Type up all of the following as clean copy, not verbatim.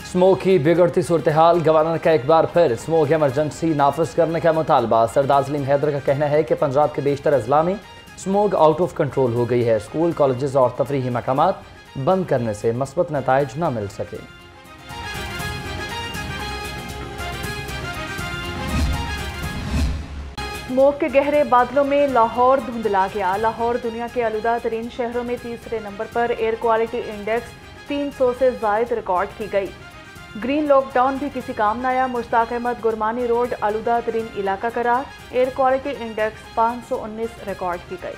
Smoke की बिगड़ती सूरत हाल, governor का एक बार फिर स्मोक इमरजेंसी नाफिज करने का मुतालबा। सरदार सलीम हैदर का कहना है कि पंजाब के बेशतर अजला में स्मोक आउट ऑफ कंट्रोल हो गई है। स्कूल, कॉलेजेस और तफरीही मकामात बंद करने से मस्बत नताइज न मिल सके। स्मोक के गहरे बादलों में लाहौर धुंधला गया। लाहौर दुनिया के आलूदा तरीन शहरों में तीसरे नंबर पर। एयर क्वालिटी इंडेक्स 300 से जायद रिकॉर्ड की गई। ग्रीन लॉकडाउन भी किसी काम न आया। मुश्ताक अहमद गुरमानी रोड आलूदा तरीन इलाका करार। एयर क्वालिटी इंडेक्स 519 रिकॉर्ड की गई।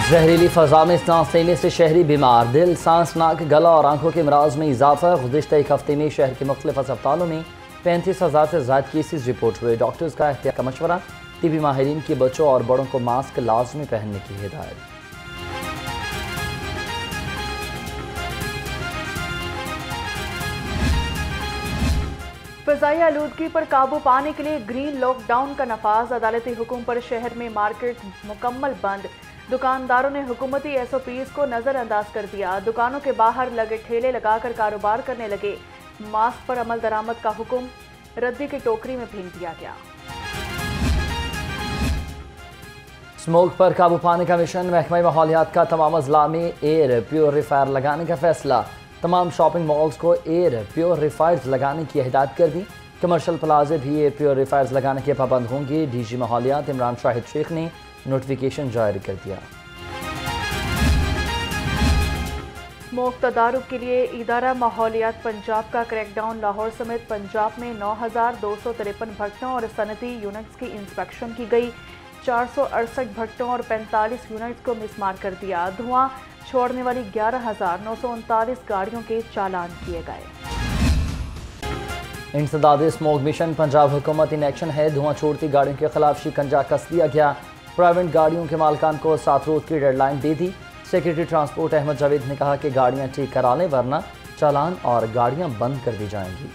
जहरीली फजा में सांस लेने से शहरी बीमार। दिल, सांस, नाक, गला और आंखों के अमराज में इजाफा। गुज़िश्ता एक हफ्ते में शहर के मुख्तलिफ अस्पतालों में 35,000 से ज़्यादा केसेस रिपोर्ट हुए। डॉक्टर्स का एहतियात का मशवरा। टीबी माहिरीन की बच्चों और बड़ों को मास्क लाजमी पहनने की हिदायत। फ़िज़ाई आलूदगी पर काबू पाने के लिए ग्रीन लॉकडाउन का नफाज। अदालती हुक्म पर शहर में मार्केट मुकम्मल बंद। दुकानदारों ने हुकूमती SOPs को नज़रअंदाज कर दिया। दुकानों के बाहर लगे ठेले लगाकर कारोबार करने लगे। मास्क पर अमल दरामद का हुक्म रद्दी की टोकरी में फेंक दिया गया। स्मोक पर काबू पाने का मिशन। महकमा माहौलियात का तमाम अजला में एयर प्योरीफायर लगाने का फैसला। तमाम शॉपिंग मॉल्स को एयर प्योरीफायर्स लगाने की हिदायत कर दी। कमर्शियल प्लाजे भी एयर प्योरीफायर्स लगाने के पाबंद होंगे। DG माहौलियात इमरान शाहिद शेख ने नोटिफिकेशन जारी कर दिया। स्मोक तदारुक के लिए इदारा माहौलियात पंजाब का क्रैकडाउन। लाहौर समेत पंजाब में 9,253 भट्टों और सनती यूनिट्स की इंस्पेक्शन की गई। 468 भट्टों और 45 यूनिट्स को मिसमार कर दिया। धुआं छोड़ने वाली 11,939 गाड़ियों के चालान किए गए। इंसदाद स्मोक मिशन। पंजाब हुकूमत इन एक्शन है। धुआं छोड़ती गाड़ियों के खिलाफ शिकंजा कस दिया गया। प्राइवेट गाड़ियों के मालिकान को 7 रोज की डेडलाइन दे दी। सेक्रेटरी ट्रांसपोर्ट अहमद जावेद ने कहा कि गाड़ियां ठीक करा लें वरना चालान और गाड़ियां बंद कर दी जाएंगी।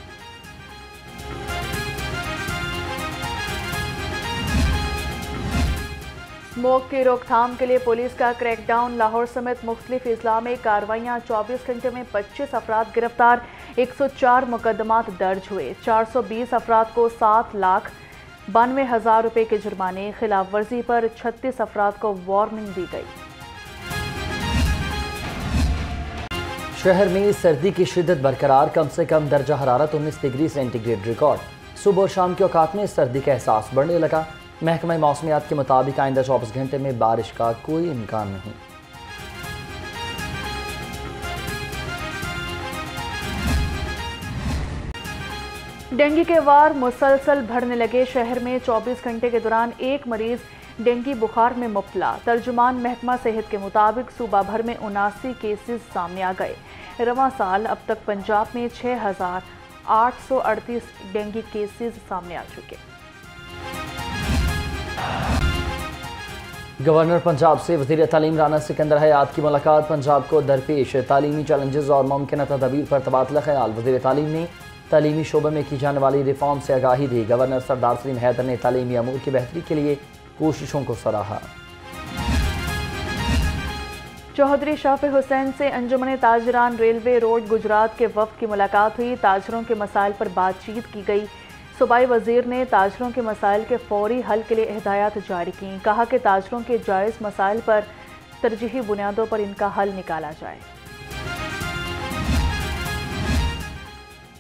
स्मोक की रोकथाम के लिए पुलिस का क्रैकडाउन। लाहौर समेत मुख्तलिफ अजला में कार्रवाइयाँ। 24 घंटे में 25 अफराद गिरफ्तार। 104 मुकदमात दर्ज हुए। 420 अफराद को 7,92,000 रुपये के जुर्माने। खिलाफ वर्जी पर 36 अफराद को वार्निंग दी गई। शहर में सर्दी की शिद्दत बरकरार। कम से कम दर्जा हरारत 19 डिग्री सेंटीग्रेड रिकॉर्ड। सुबह और शाम के औकात में सर्दी का एहसास बढ़ने लगा। महकमा मौसमियात के मुताबिक आइंदा 24 घंटे में बारिश का कोई इम्कान नहीं। डेंगू के वार मुसलसल बढ़ने लगे। शहर में 24 घंटे के दौरान एक मरीज डेंगू बुखार में मुब्तला। तर्जुमान महकमा सेहत के मुताबिक सूबा भर में 79 केसेस सामने आ गए। रवां साल अब तक पंजाब में 6,838 डेंगू केसेस सामने आ चुके। गवर्नर पंजाब से वज़ीर तालीम राना सिकंदर हयात की मुलाकात। पंजाब को दरपेश तालीमी चैलेंजेस और मुमकिन तदाबीर पर तबादला ख्याल। वज़ीर तालीम ने तालीमी शोबे में की जाने वाली रिफॉर्म से आगाही दी। गवर्नर सरदार सलीम हैदर ने तालीमी अमूर की बेहतरी के लिए कोशिशों को सराहा। चौधरी शाफी हुसैन से अंजुमन ताजरान रेलवे रोड गुजरात के वफ़द की मुलाकात हुई। ताजरों के मसाइल पर बातचीत की गई। सूबाई वज़ीर ने ताजरों के मसाइल के फौरी हल के लिए हिदायत जारी की। कहा कि ताजरों के जायज़ मसाइल पर तरजीही बुनियादों पर इनका हल निकाला जाए।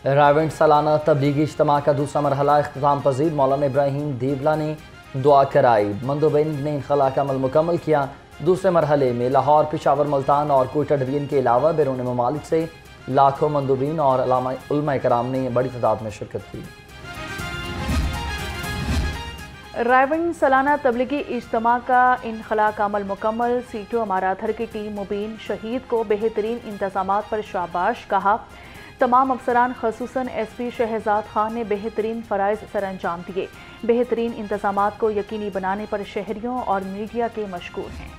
रावेंट सालाना तबलीगी इज्तिमा का दूसरा मरहला इख्तिताम पजीर। मौलाना इब्राहिम देवला ने दुआ कराई। मंदोबैन ने इनखला का अमल मुकम्मल किया। दूसरे मरहले में लाहौर, पेशावर, मुल्तान और कोयटा डिवीजन के अलावा बैरून ममालिक से लाखों मंदोबीन और उलमा कराम ने बड़ी तादाद में शिरकत की। रावेंट सालाना तबलीगी इज्तिमा का इनखला का अमल मुकम्मल। सीटों अमाराथर की टीम मुबीन शहीद को बेहतरीन इंतजामात पर शाबाश कहा। तमाम अफसरान खसूसन SP शहजाद खान ने बेहतरीन फ़राइज़ सरअंजाम दिए। बेहतरीन इंतजामात को यकीनी बनाने पर शहरियों और मीडिया के मशकूर हैं।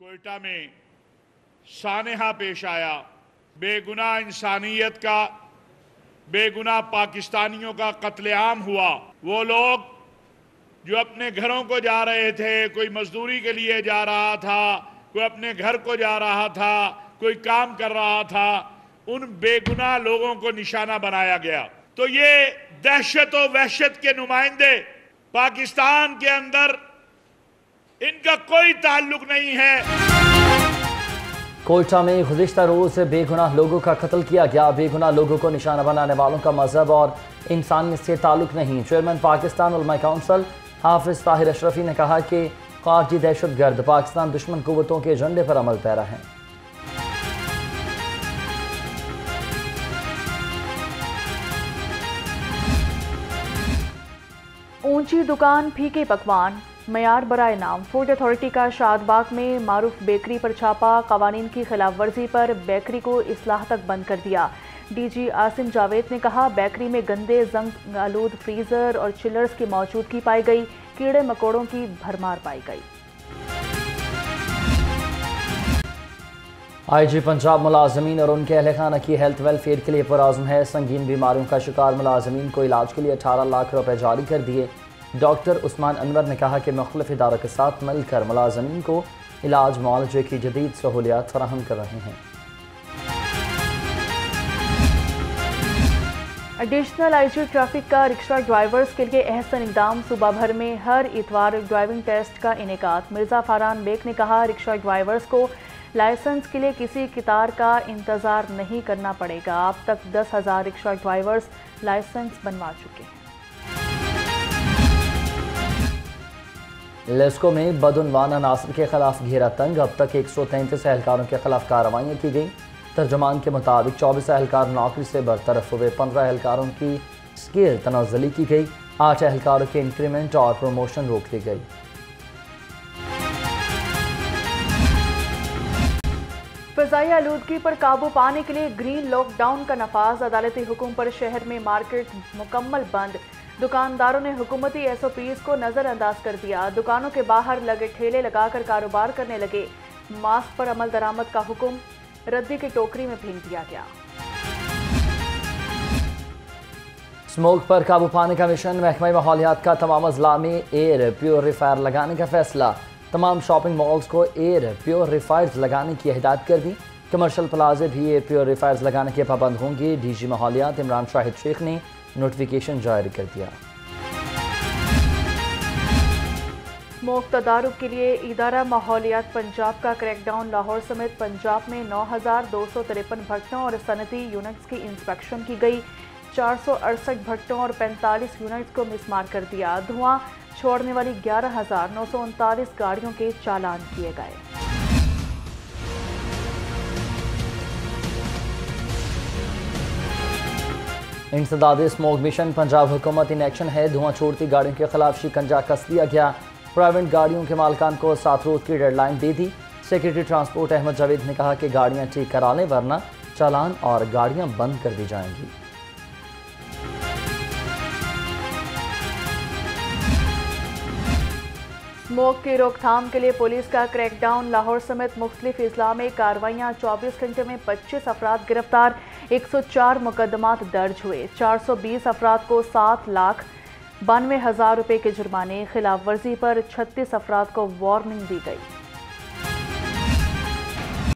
कोयटा में सानेहा पेश आया बेगुनाह इंसानियत का, बेगुनाह पाकिस्तानियों का कत्लेआम हुआ। वो लोग जो अपने घरों को जा रहे थे, कोई मजदूरी के लिए जा रहा था, कोई अपने घर को जा रहा था, कोई काम कर रहा था, उन बेगुनाह लोगों को निशाना बनाया गया। तो ये दहशत और वहशत के नुमाइंदे पाकिस्तान के अंदर, इनका कोई ताल्लुक नहीं है। कोयटा में गुज़िश्ता रोज बेगुनाह लोगों का कत्ल किया गया। बेगुनाह लोगों को निशाना बनाने वालों का मजहब और इंसानियत से ताल्लुक नहीं। चेयरमैन पाकिस्तान उलमा काउंसिल हाफिज ताहिर अशरफी ने कहा कि खारजी दहशतगर्द पाकिस्तान दुश्मन कुव्वतों के एजेंडे पर अमल पैरा हैं। ऊंची दुकान, फीके पकवान, मयार बराए नाम। फूड अथॉरिटी का शादबाग में मारूफ बेकरी पर छापा। कवानीन की खिलाफ वर्जी पर बेकरी को इस्लाह तक बंद कर दिया। डीजी आसिम जावेद ने कहा, बेकरी में गंदे जंग आलूद फ्रीजर और चिलर्स की मौजूदगी पाई गई। कीड़े मकोड़ों की भरमार पाई गई। IG पंजाब मुलाजमीन और उनके अहल खाना की हेल्थ वेलफेयर के लिए पुरआज़म है। संगीन बीमारियों का शिकार मुलाजमीन को इलाज के लिए 18 लाख रुपए जारी कर दिए। डॉक्टर उस्मान अनवर ने कहा कि मुख्तलिफ इदारों के साथ मिलकर मुलाजमीन को इलाज मुआलजे की जदीद सहूलियात फराहम कर रहे हैं। एडिशनल IG ट्रैफिक का रिक्शा ड्राइवर्स के लिए अहसन इकदाम। सूबा भर में हर इतवार ड्राइविंग टेस्ट का इनेकाद। मिर्जा फारान बेग ने कहा, रिक्शा ड्राइवर्स को लाइसेंस के लिए किसी कितार का इंतज़ार नहीं करना पड़ेगा। अब तक 10,000 रिक्शा ड्राइवर्स लाइसेंस बनवा चुके हैं। लेस्को में बदउनवान अनासर के खिलाफ घेरा तंग। अब तक 133 एहलकारों के खिलाफ कार्रवाइयाँ की गई। तर्जुमान के मुताबिक 24 एहलकार नौकरी से बरतरफ हुए। 15 एहलकारों की स्केल तनाज़ुली की गई। 8 एहलकारों के इंक्रीमेंट और प्रमोशन रोक दी गई। फ़िज़ाई आलूदगी पर काबू पाने के लिए ग्रीन लॉकडाउन का नफाज। अदालती हुक्म पर शहर में मार्केट मुकम्मल बंद। दुकानदारों ने हुकूमती SOPs को नज़रअंदाज कर दिया। दुकानों के बाहर लगे ठेले लगाकर कारोबार करने लगे। मास्क पर अमल दरामद का हुक्म रद्दी की टोकरी में फेंक दिया गया। स्मोक पर काबू पाने का मिशन। महकमा माहौलियात का तमाम अजला में एयर प्योरीफायर लगाने का फैसला। तमाम शॉपिंग मॉल्स को एयर प्योरीफायर्स लगाने की हिदायत कर दी। कमर्शियल प्लाजे भी एयर प्योरीफायर्स लगाने के पाबंद होंगे। DG माहौलियात इमरान शाहिद शेख ने नोटिफिकेशन जारी कर दिया। स्मोक तदारुक के लिए इदारा माहौलियात पंजाब का क्रैकडाउन। लाहौर समेत पंजाब में 9,253 भट्टों और सनती यूनिट्स की इंस्पेक्शन की गई। 468 भट्टों और 45 यूनिट्स को मिसमार कर दिया। धुआं छोड़ने वाली 11,939 गाड़ियों के चालान किए गए। इंसदाद स्मोक मिशन। पंजाब हुकूमत इन एक्शन है। धुआं छोड़ती गाड़ियों के खिलाफ शिकंजा कस दिया गया। प्राइवेट गाड़ियों के मालिकान को 7 रोज की डेडलाइन दे दी। सेक्रेटरी ट्रांसपोर्ट अहमद जावेद ने कहा कि गाड़ियां ठीक करा लें वरना चालान और गाड़ियां बंद कर दी जाएंगी। स्मोक की रोकथाम के लिए पुलिस का क्रैकडाउन। लाहौर समेत मुख्तलिफ अजला में कार्रवाइयाँ। 24 घंटे में 25 अफराद गिरफ्तार। 104 मुकदमात दर्ज हुए। 420 अफराद को 7,92,000 रुपये के जुर्माने। खिलाफ वर्जी पर 36 अफराद को वार्निंग दी गई।